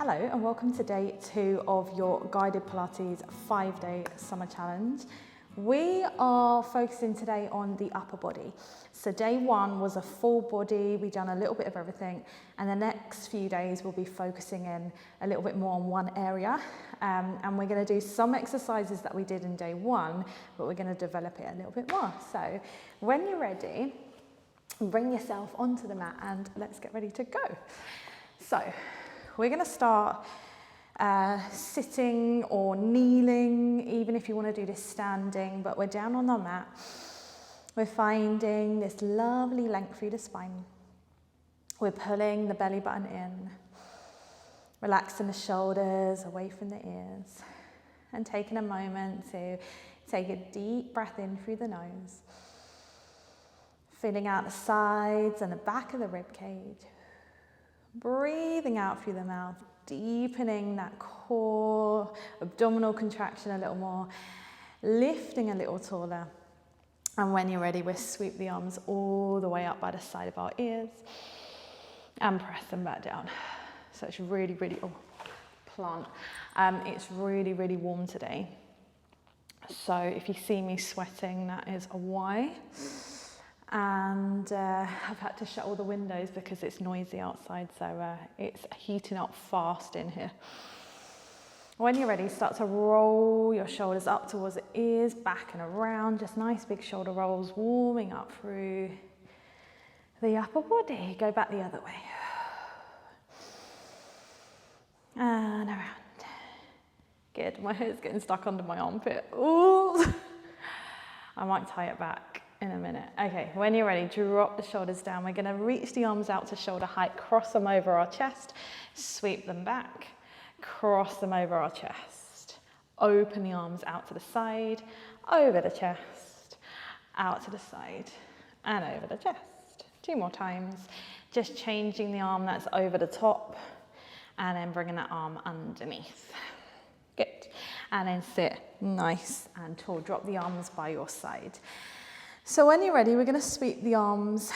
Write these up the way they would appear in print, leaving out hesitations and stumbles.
Hello and welcome to day 2 of your guided Pilates 5-day summer challenge. We are focusing today on the upper body. So day 1 was a full body, we've done a little bit of everything, and the next few days we'll be focusing in a little bit more on one area. And we're going to do some exercises that we did in day 1, but we're going to develop it a little bit more. So when you're ready, bring yourself onto the mat and let's get ready to go. So we're going to start sitting or kneeling, even if you want to do this standing, but we're down on the mat. We're finding this lovely length through the spine. We're pulling the belly button in, relaxing the shoulders away from the ears, and taking a moment to take a deep breath in through the nose, filling out the sides and the back of the rib cage. Breathing out through the mouth, deepening that core, abdominal contraction a little more, lifting a little taller. And when you're ready, we'll sweep the arms all the way up by the side of our ears and press them back down. So it's really, it's really warm today. So if you see me sweating, that is why. And I've had to shut all the windows because it's noisy outside, so it's heating up fast in here. When you're ready, start to roll your shoulders up towards the ears, back and around, just nice big shoulder rolls, warming up through the upper body. Go back the other way. And around. Good, my hair's getting stuck under my armpit. Ooh. I might tie it back in a minute. Okay, when you're ready, drop the shoulders down. We're going to reach the arms out to shoulder height, cross them over our chest, sweep them back, cross them over our chest. Open the arms out to the side, over the chest, out to the side, and over the chest. 2 more times. Just changing the arm that's over the top, and then bringing that arm underneath. Good. And then sit nice and tall. Drop the arms by your side. So when you're ready, we're going to sweep the arms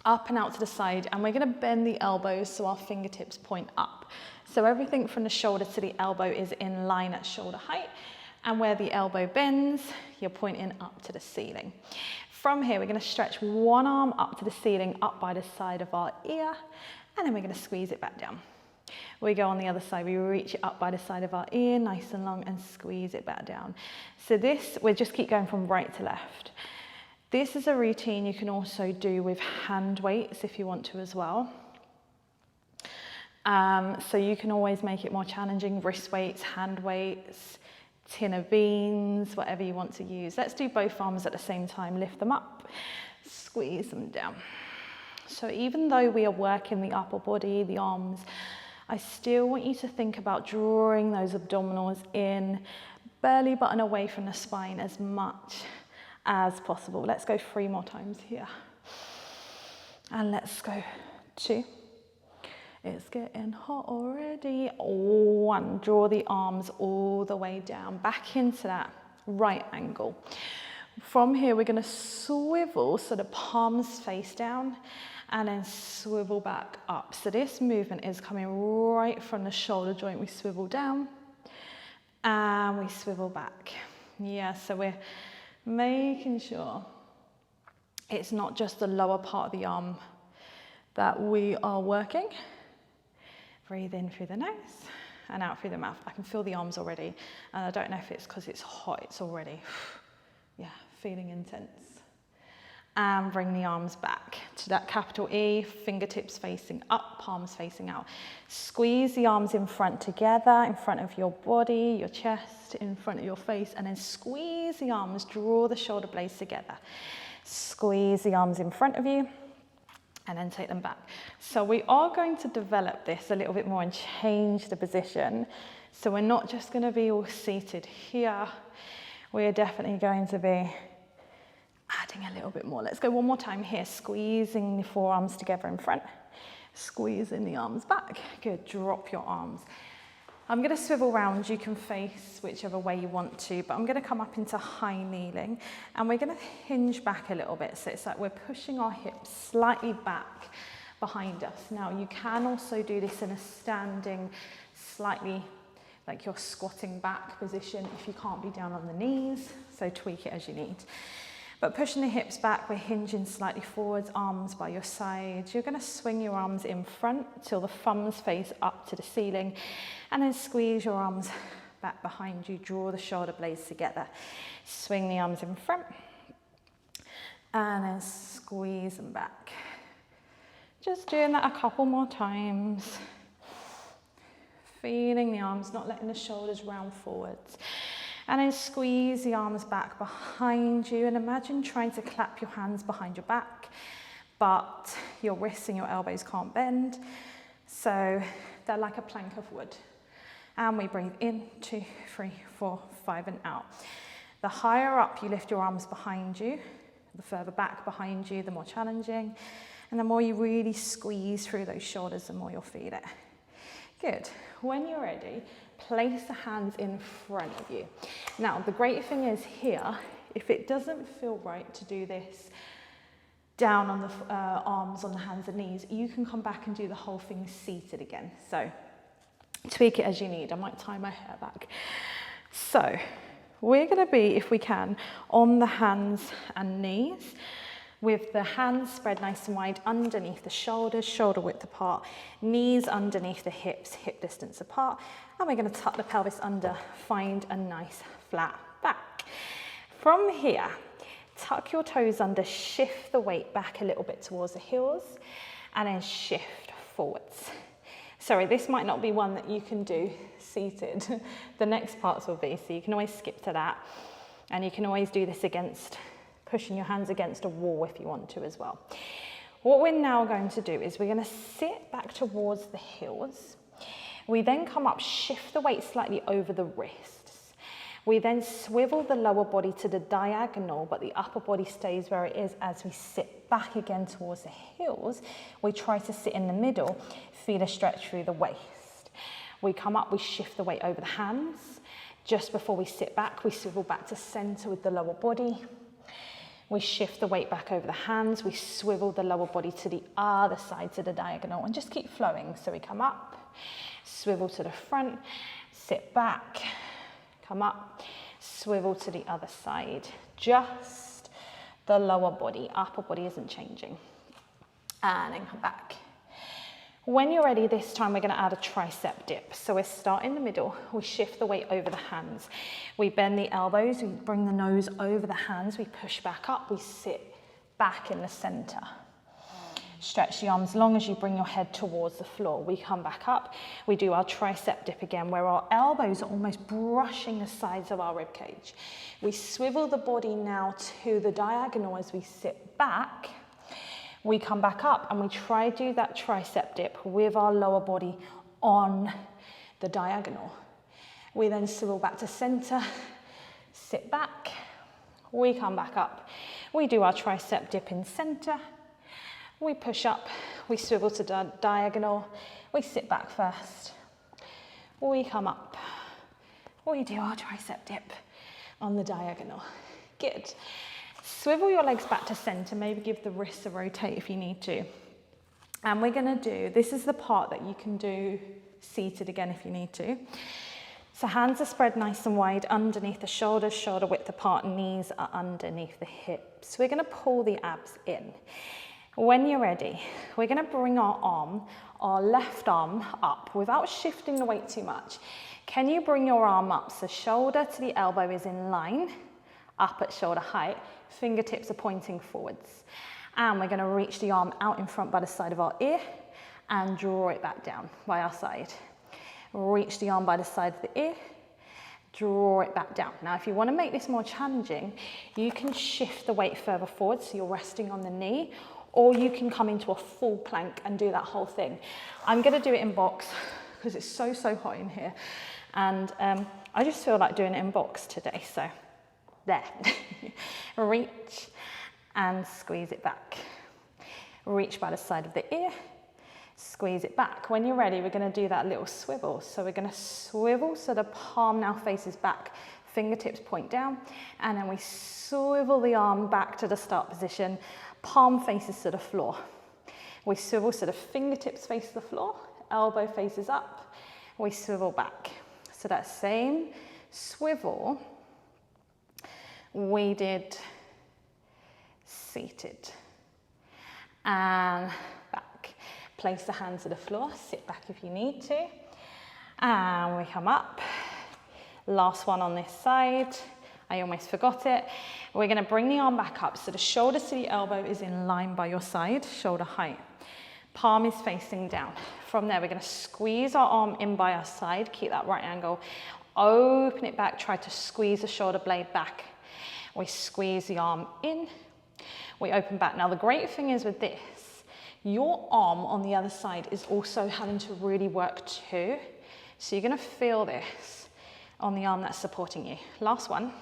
up and out to the side, and we're going to bend the elbows so our fingertips point up. So everything from the shoulder to the elbow is in line at shoulder height, and where the elbow bends, you're pointing up to the ceiling. From here, we're going to stretch one arm up to the ceiling, up by the side of our ear, and then we're going to squeeze it back down. We go on the other side, we reach it up by the side of our ear, nice and long, and squeeze it back down. So this, we'll just keep going from right to left. This is a routine you can also do with hand weights if you want to as well. So you can always make it more challenging, wrist weights, hand weights, tin of beans, whatever you want to use. Let's do both arms at the same time, lift them up, squeeze them down. So even though we are working the upper body, the arms, I still want you to think about drawing those abdominals in, belly button away from the spine as much as possible. Let's go 3 more times here. And let's go 2. It's getting hot already. 1, draw the arms all the way down, back into that right angle. From here, we're going to swivel so the palms face down, and then swivel back up. So this movement is coming right from the shoulder joint. We swivel down and we swivel back. Yeah, so we're making sure it's not just the lower part of the arm that we are working. Breathe in through the nose and out through the mouth. I can feel the arms already, and I don't know if it's because it's hot, it's already, yeah, feeling intense. And bring the arms back to that capital E, fingertips facing up, palms facing out. Squeeze the arms in front together, in front of your body, your chest, in front of your face, and then squeeze the arms, draw the shoulder blades together. Squeeze the arms in front of you, and then take them back. So we are going to develop this a little bit more and change the position. So we're not just going to be all seated here. We're definitely going to be adding a little bit more. Let's go 1 more time here, squeezing the forearms together in front, squeezing the arms back. Good, drop your arms. I'm going to swivel round, you can face whichever way you want to, but I'm going to come up into high kneeling, and we're going to hinge back a little bit. So it's like we're pushing our hips slightly back, behind us. Now you can also do this in a standing, slightly like you're squatting back position if you can't be down on the knees, so tweak it as you need. But pushing the hips back, we're hinging slightly forwards, arms by your sides. You're gonna swing your arms in front till the thumbs face up to the ceiling, and then squeeze your arms back behind you, draw the shoulder blades together. Swing the arms in front, and then squeeze them back. Just doing that a couple more times. Feeling the arms, not letting the shoulders round forwards. And then squeeze the arms back behind you, and imagine trying to clap your hands behind your back, but your wrists and your elbows can't bend. So they're like a plank of wood. And we breathe in, 2, 3, 4, 5, and out. The higher up you lift your arms behind you, the further back behind you, the more challenging. And the more you really squeeze through those shoulders, the more you'll feel it. Good. When you're ready, place the hands in front of you. Now, the great thing is here, if it doesn't feel right to do this down on the arms, on the hands and knees, you can come back and do the whole thing seated again. So tweak it as you need. I might tie my hair back. So we're going to be, if we can, on the hands and knees, with the hands spread nice and wide underneath the shoulders, shoulder width apart, knees underneath the hips, hip distance apart, and we're going to tuck the pelvis under, find a nice flat back. From here, tuck your toes under, shift the weight back a little bit towards the heels, and then shift forwards. Sorry, this might not be one that you can do seated. The next parts will be, so you can always skip to that, and you can always do this against pushing your hands against a wall if you want to as well. What we're now going to do is we're going to sit back towards the heels. We then come up, shift the weight slightly over the wrists. We then swivel the lower body to the diagonal, but the upper body stays where it is as we sit back again towards the heels. We try to sit in the middle, feel a stretch through the waist. We come up, we shift the weight over the hands. Just before we sit back, we swivel back to center with the lower body. We shift the weight back over the hands, we swivel the lower body to the other side, to the diagonal, and just keep flowing. So we come up, swivel to the front, sit back, come up, swivel to the other side. Just the lower body, upper body isn't changing. And then come back. When you're ready, this time we're going to add a tricep dip. So we start in the middle, we shift the weight over the hands. We bend the elbows, we bring the nose over the hands, we push back up, we sit back in the center. Stretch the arms long as you bring your head towards the floor. We come back up, we do our tricep dip again, where our elbows are almost brushing the sides of our rib cage. We swivel the body now to the diagonal as we sit back. We come back up and we try to do that tricep dip with our lower body on the diagonal. We then swivel back to center, sit back, we come back up. We do our tricep dip in center, we push up, we swivel to diagonal, we sit back first, we come up, we do our tricep dip on the diagonal. Good. Swivel your legs back to center, maybe give the wrists a rotate if you need to. And we're gonna do, this is the part that you can do seated again if you need to. So hands are spread nice and wide underneath the shoulders, shoulder width apart, knees are underneath the hips. We're gonna pull the abs in. When you're ready, we're gonna bring our arm, our left arm up without shifting the weight too much. Can you bring your arm up so shoulder to the elbow is in line, up at shoulder height, fingertips are pointing forwards. And we're going to reach the arm out in front by the side of our ear and draw it back down by our side. Reach the arm by the side of the ear, draw it back down. Now, if you want to make this more challenging, you can shift the weight further forward so you're resting on the knee, or you can come into a full plank and do that whole thing. I'm going to do it in box because it's so hot in here. And I just feel like doing it in box today, so there. Reach and squeeze it back. Reach by the side of the ear, squeeze it back. When you're ready, we're going to do that little swivel. So we're going to swivel so the palm now faces back, fingertips point down, and then we swivel the arm back to the start position, palm faces to the floor. We swivel so the fingertips face the floor, elbow faces up, we swivel back. So that same swivel we did seated. And back. Place the hands to the floor, sit back if you need to. And we come up. Last one on this side. I almost forgot it. We're gonna bring the arm back up so the shoulder to the elbow is in line by your side, shoulder height. Palm is facing down. From there, we're gonna squeeze our arm in by our side, keep that right angle. Open it back, try to squeeze the shoulder blade back. We squeeze the arm in, we open back. Now the great thing is with this, your arm on the other side is also having to really work too. So you're gonna feel this on the arm that's supporting you. Last one,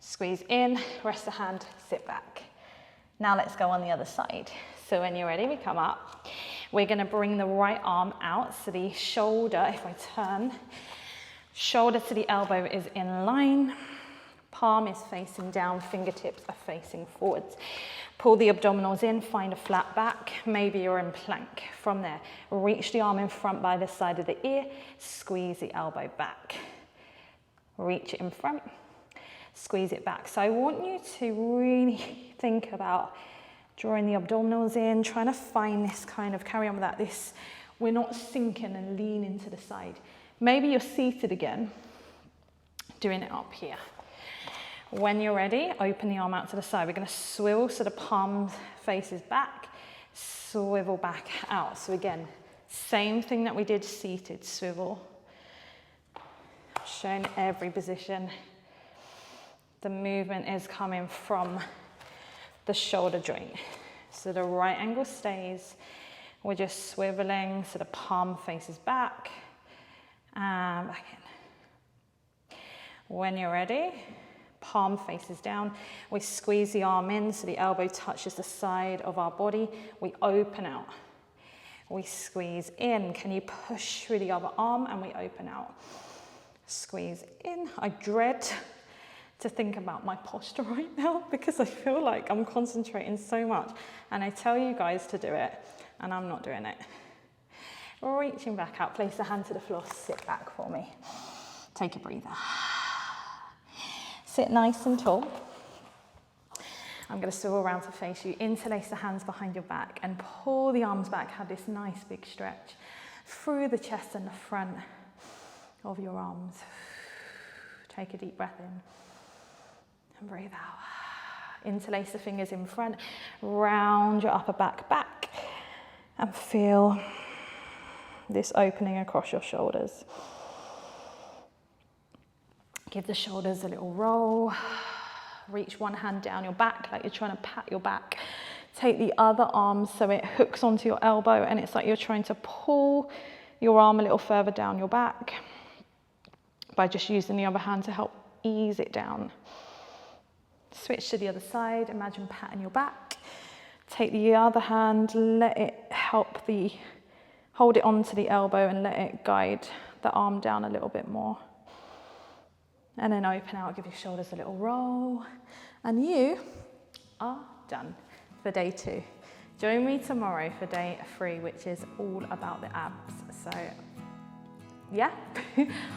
squeeze in, rest the hand, sit back. Now let's go on the other side. So when you're ready, we come up. We're gonna bring the right arm out. So the shoulder, if I turn, shoulder to the elbow is in line. Palm is facing down, fingertips are facing forwards. Pull the abdominals in, find a flat back. Maybe you're in plank. From there, reach the arm in front by the side of the ear, squeeze the elbow back. Reach it in front, squeeze it back. So I want you to really think about drawing the abdominals in, trying to find this kind of, carry on with that, this, we're not sinking and leaning to the side. Maybe you're seated again, doing it up here. When you're ready, open the arm out to the side. We're gonna swivel so the palm faces back, swivel back out. So again, same thing that we did seated, swivel. Showing every position. The movement is coming from the shoulder joint. So the right angle stays. We're just swiveling so the palm faces back and back in. When you're ready, palm faces down. We squeeze the arm in so the elbow touches the side of our body. We open out. We squeeze in. Can you push through the other arm? And we open out. Squeeze in. I dread to think about my posture right now because I feel like I'm concentrating so much. And I tell you guys to do it, and I'm not doing it. Reaching back out. Place the hand to the floor. Sit back for me. Take a breather. Sit nice and tall. I'm going to swivel around to face you. Interlace the hands behind your back and pull the arms back. Have this nice big stretch through the chest and the front of your arms. Take a deep breath in and breathe out. Interlace the fingers in front. Round your upper back and feel this opening across your shoulders. Give the shoulders a little roll. Reach one hand down your back like you're trying to pat your back. Take the other arm so it hooks onto your elbow and it's like you're trying to pull your arm a little further down your back by just using the other hand to help ease it down. Switch to the other side. Imagine patting your back. Take the other hand, let it help hold it onto the elbow and let it guide the arm down a little bit more. And then open out, give your shoulders a little roll. And you are done for day 2. Join me tomorrow for day 3, which is all about the abs. So yeah,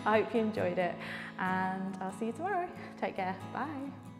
I hope you enjoyed it. And I'll see you tomorrow. Take care, bye.